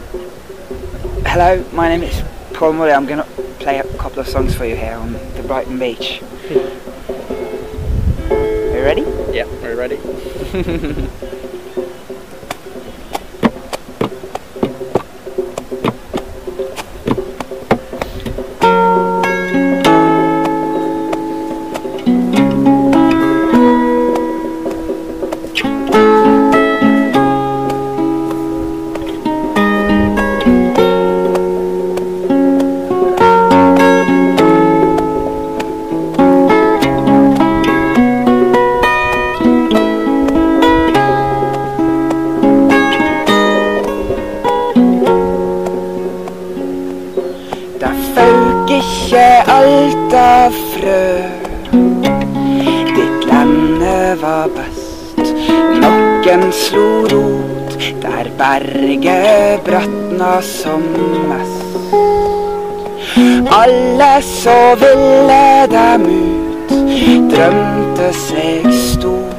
Hello, my name is Paul Moddi. I'm going to play a couple of songs for you here on the Brighton beach. Are you ready? Yeah, we're ready. Ikke alt av frø. Ditt lende var best. Noen slo rot der berget brattna som mest. Alle så ville dem ut, drømte seg stor.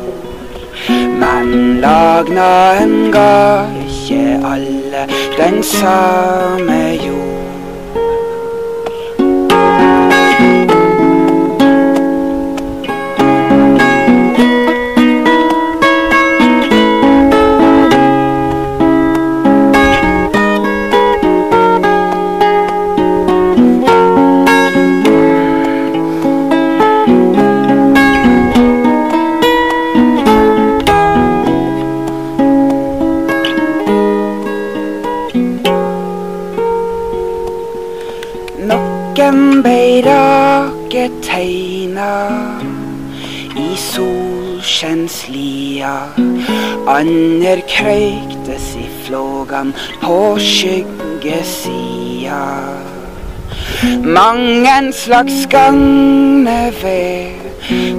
Men lagnaen ga ikke alle den samme jord. Noen beirake teina i solskjenslia, ander krøyktes i flågan på skyggesida. Mangen slags gagneved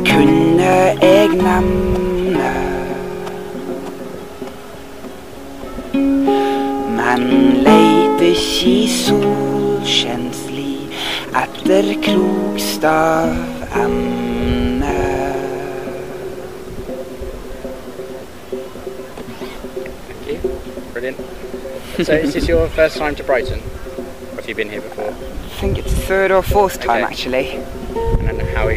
kunne jeg nemne, men leit ikke i solskjensli etter krokstav-emne. Thank you. Brilliant. So is this your first time to Brighton? Or have you been here before? I think it's the third or fourth time actually. And how are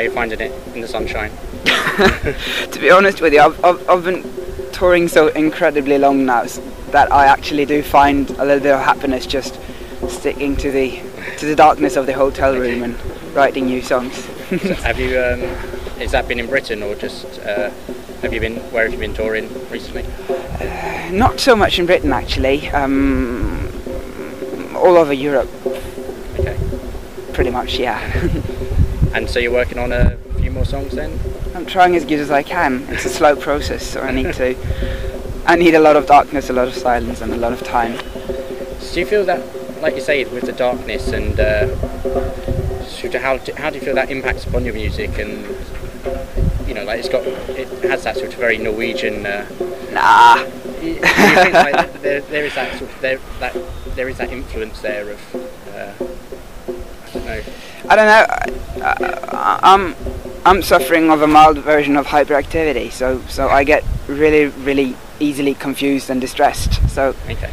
you finding it in the sunshine? To be honest with you, I've been touring so incredibly long now that I actually do find a little bit of happiness just sticking to the darkness of the hotel room and writing new songs. So have you? Has that been in Britain or just? Where have you been touring recently? Not so much in Britain actually. All over Europe. Okay. Pretty much, yeah. And so you're working on a few more songs then? I'm trying as good as I can. It's a slow process, so I need a lot of darkness, a lot of silence, and a lot of time. So do you feel that, like you say, with the darkness and how do you feel that impacts upon your music? And you know, like it has that sort of very Norwegian. Nah. Do you think like there is that sort of there is that influence there of I don't know. I'm suffering of a mild version of hyperactivity, so I get really easily confused and distressed. So okay.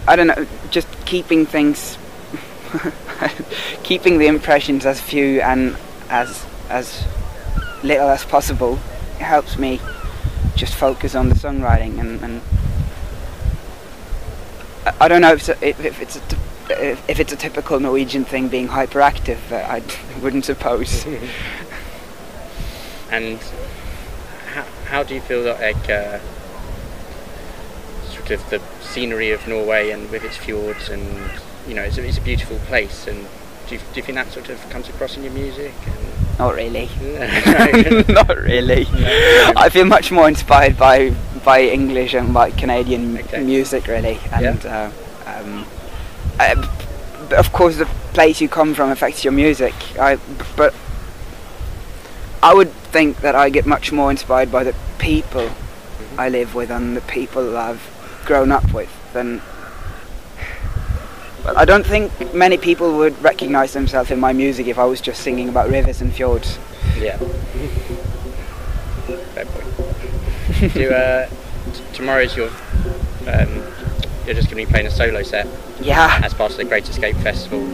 I don't know, just keeping things, keeping the impressions as few and as little as possible helps me just focus on the songwriting, and I don't know if it's a typical Norwegian thing being hyperactive, I wouldn't suppose. And how do you feel that sort of the scenery of Norway and with its fjords, and you know, it's a beautiful place, and do you think that sort of comes across in your music? Not really. No. Not really. No. I feel much more inspired by English and by Canadian music, really. And of course, the place you come from affects your music. But I would think that I get much more inspired by the people I live with and the people I've grown up with than. Well, I don't think many people would recognise themselves in my music if I was just singing about rivers and fjords. Yeah. Fair point. Tomorrow's your you're just going to be playing a solo set Yeah. as part of the Great Escape Festival.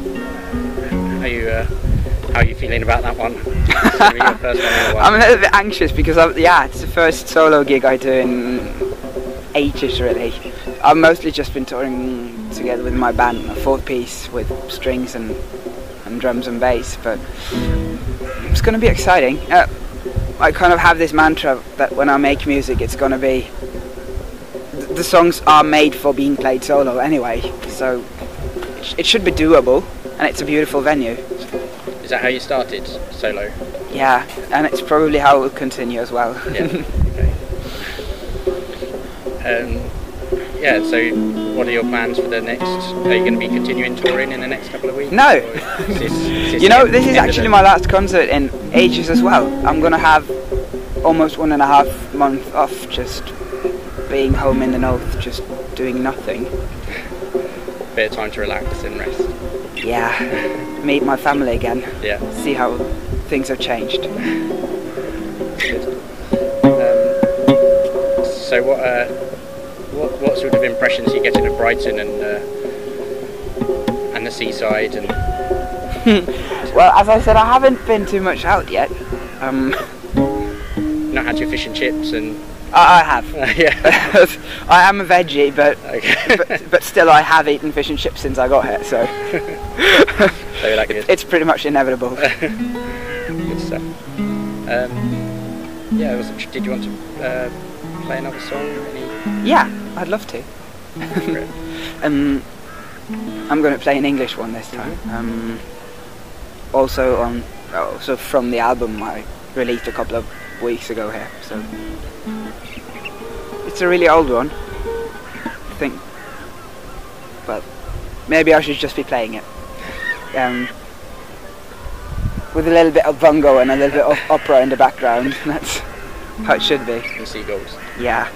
How are you feeling about that one? It's gonna be your first one in a while. I'm a little bit anxious because it's the first solo gig I do in ages really. I've mostly just been touring together with my band, a 4-piece with strings and drums and bass, but it's going to be exciting. I kind of have this mantra that when I make music it's going to be, the songs are made for being played solo anyway, so it should be doable, and it's a beautiful venue. Is that how you started, solo? Yeah, and it's probably how it will continue as well. Yeah. Okay. Yeah. So, what are your plans for the next? Are you going to be continuing touring in the next couple of weeks? No. Is You know, this is actually my last concert in ages as well. I'm going to have almost 1.5 months off, just being home in the north, just doing nothing. Bit of time to relax and rest. Yeah, meet my family again. Yeah. See how things have changed. Good. So what sort of impressions are you getting of Brighton and the seaside and? Well, as I said, I haven't been too much out yet. Not had your fish and chips and. I have. Yeah. I am a veggie, Okay. but still I have eaten fish and chips since I got here, so So you like it? it's pretty much inevitable. Good stuff. Yeah. Did you want to play another song? Yeah, I'd love to. I'm going to play an English one this time. Also from the album I released a couple of weeks ago here, so it's a really old one, I think, but maybe I should just be playing it with a little bit of bongo and a little bit of opera in the background. That's how it should be. And seagulls. Yeah.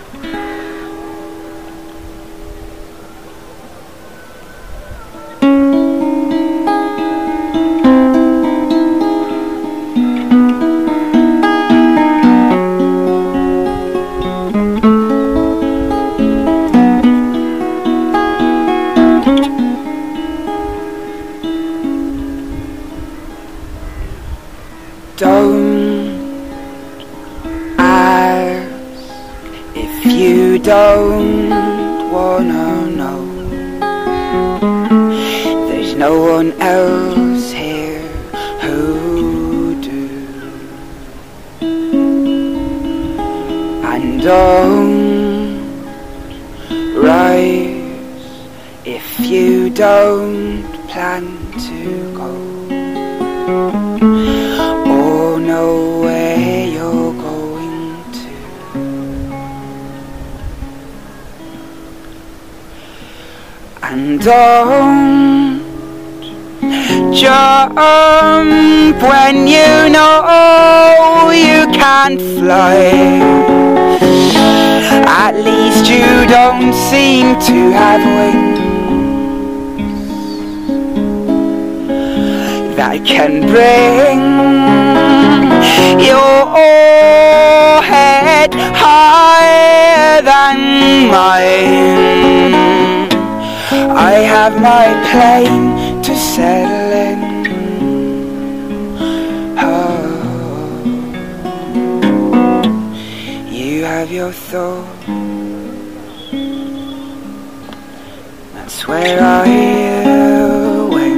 Don't ask if you don't wanna know. There's no one else here who do. And don't rise if you don't plan to go. Know where you're going to. And don't jump when you know you can't fly. At least you don't seem to have wings that can bring your head higher than mine. I have my plane to settle in. Oh, you have your thoughts. That's where I went.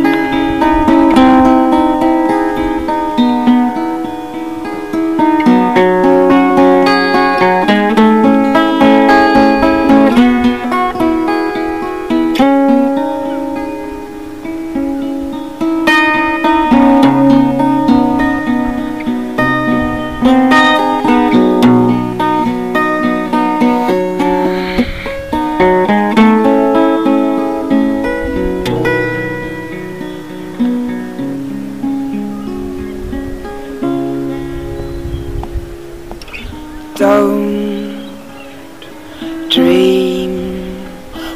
Don't dream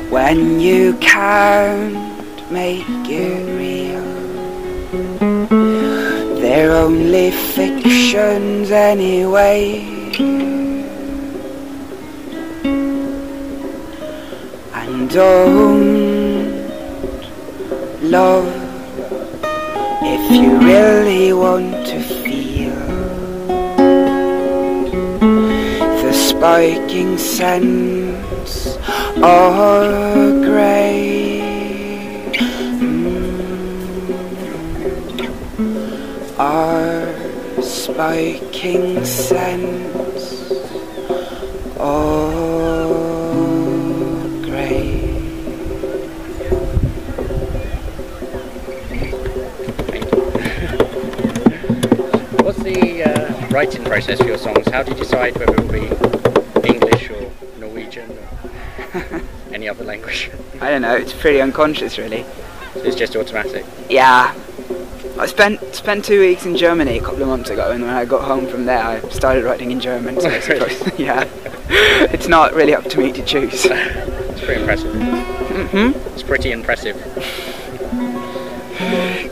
when you can't make it real. They're only fictions anyway. And Don't love if you really want to feel the spiking sense of grey. Our spiking sense of grey. What's the writing process for your songs? How do you decide whether it will be English or Norwegian or any other language? I don't know, it's pretty unconscious really. It's just automatic. Yeah. I spent 2 weeks in Germany a couple of months ago, and when I got home from there I started writing in German, so I suppose, yeah. It's not really up to me to choose. It's pretty impressive. Mm-hmm. It's pretty impressive.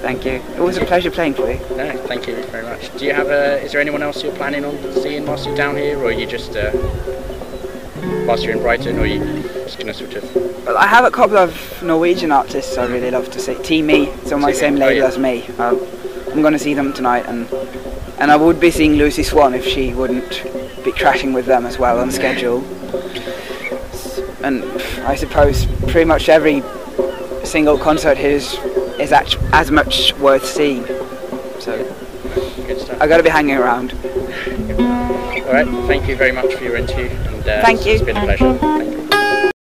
Thank you. It was a pleasure playing for you. No, thank you very much. Do you have is there anyone else you're planning on seeing whilst you're down here, or are you just whilst you're in Brighton, or are you just going to sort of... Well, I have a couple of Norwegian artists I really love to see. Me, it's on my same label as me. I'm going to see them tonight, and I would be seeing Lucy Swan if she wouldn't be crashing with them as well on schedule. And I suppose pretty much every single concert here is as much worth seeing. So Good stuff. I got to be hanging around. All right, thank you very much for your interview, and Thank you. It's been a pleasure.